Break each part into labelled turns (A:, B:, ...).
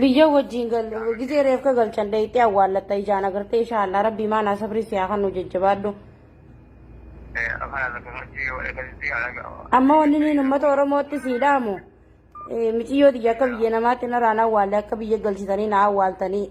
A: biyya wajjin gisee reefka galchan dayitee awwaallatta ijaan agartee inshaallah rabbii maanaa sabri siyaa kan nu jajjabaadhu. Amma wanni niin uummata Oromootti siidhaamu miciyyoo xiyya akka biyya namaatti naraan awwaalle akka biyya galchitanii na awwaaltanii.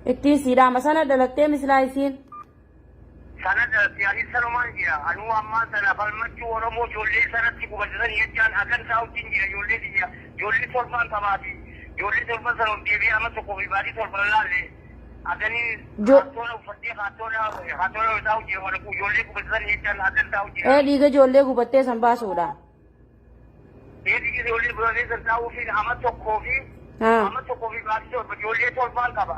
A: Ittiin siidhaama sana dalattee mislaa isiin.
B: Sana dalattee ani sanumaan jira. Anuu ammaa sana falmachuu Oromoo ijoollee sanatti qubatan jechaan akan isaa wajjin jira ijoollee biyya. Ijoollee torban tabaati. Ijoollee torban sana deebi'ee amma tokko fi baadii torban laalle. Akanii haattoona uffattee haattoona isaa wajjin wal ijoollee qubatan jechaan akan isaa wajjin.
A: Dhiiga ijoollee gubattee san baasuudha.
B: Dhiiga ijoollee gubattee san taa'uufiin amma tokkoo fi amma tokkoo fi baadii torba ijoollee torban qaba.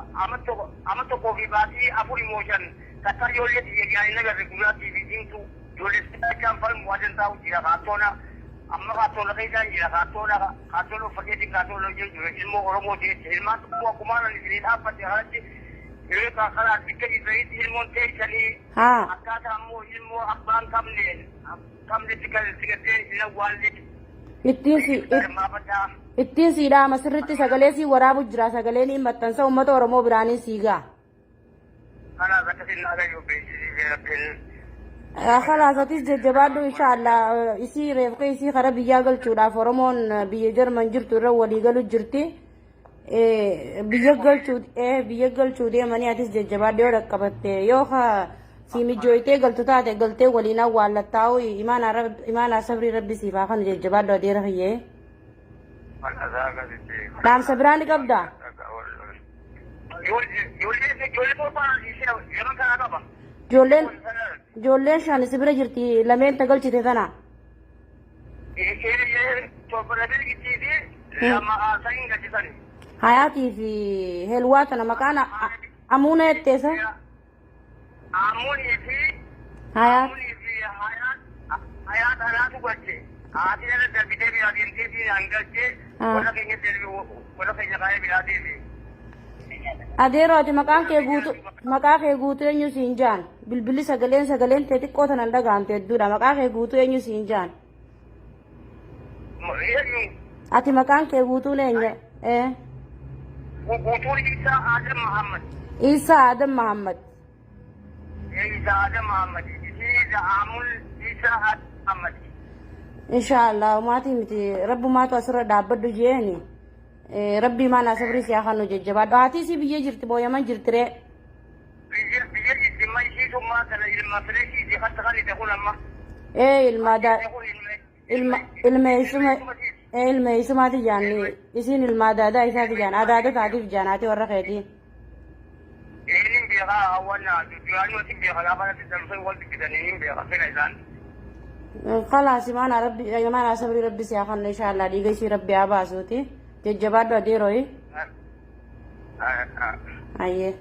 B: Amma tokkoo fi baadii afurii mooshan. Kata ijoollee biyya inni agarre gurraattii fi diimtuu ijoollee siddachaan falmu wajan taa'u jira kaattoona amma kaattoona keessaan jira kaattoona uffateetiin kaattoona hojii jira ilmoo Oromoo jecha ilmaan tokko akkumaan ani isinii dhaabbate haratti yeroo karaa bikka jiranitti ilmoon teessanii akkaataa ammoo ilmoo abbaan qabnetti gattee hin awwaalle.
A: Ittiin siidhaama sirritti sagalee sii waraabu jira sagaleen hin maxxansa uummata Oromoo biraanii siigaa. خلاص أتيس جبادو إن شاء الله يصير يصير خراب يجاقل شودا فرمون بيجرمن جرتو رولي قالوا جرتي بيجاقل شودي ماني أتيس جبادو ركبت يوخا سيمي جويتي قلتو تاتي قلتي ولينا والتاو إيمان صبري ربي سيفاخن جبادو دي رخيه نعم صبراني قبدا Ijoolleen shan sibira jirti lameen tagalchite tana. Hayaatii fi helwaa tana maqaan amuuna jetteessa.
B: Amuunii fi hayaat halaatu galche. Haati irra darbitee biraa deemtee fi hangalchee warra keenya kaayee biraa deemee.
A: Adeerooti maqaa kee guutuu eenyu siin jaan bilbilli sagaleen tee xiqqoo tanan dhagaamte hedduudha maqaa kee guutuu eenyu siin jaan ati maqaan kee guutuun eenyu
B: guutuun Isaa Adam Muhammad
A: Isaa Adam Muhammad
B: Isaa Adam Muhammad
A: Inshaallah maatii miti rabbumaatu asirra dhaabbadhu jeeni ربي ما نصبري يا خانو ججبا داتي سي بيجي جرت بويا من جرت ري
B: بيجي ما يشي ثم كان المفرشي دي حتى خلي تقول اما
A: الميسما تجاني يسين المادا إذا تجان عدادة تعرف جاناتي ورخيتي
B: إنهم بيها أولنا جواني وتي بيها لا بد تدرسون والد كده إنهم بيها فين إذن
A: خلاص ما أنا ربي ما أنا صبري ربي يا خان إن شاء الله ديجي سي ربي أباسوتي ججبادو أديروي أيه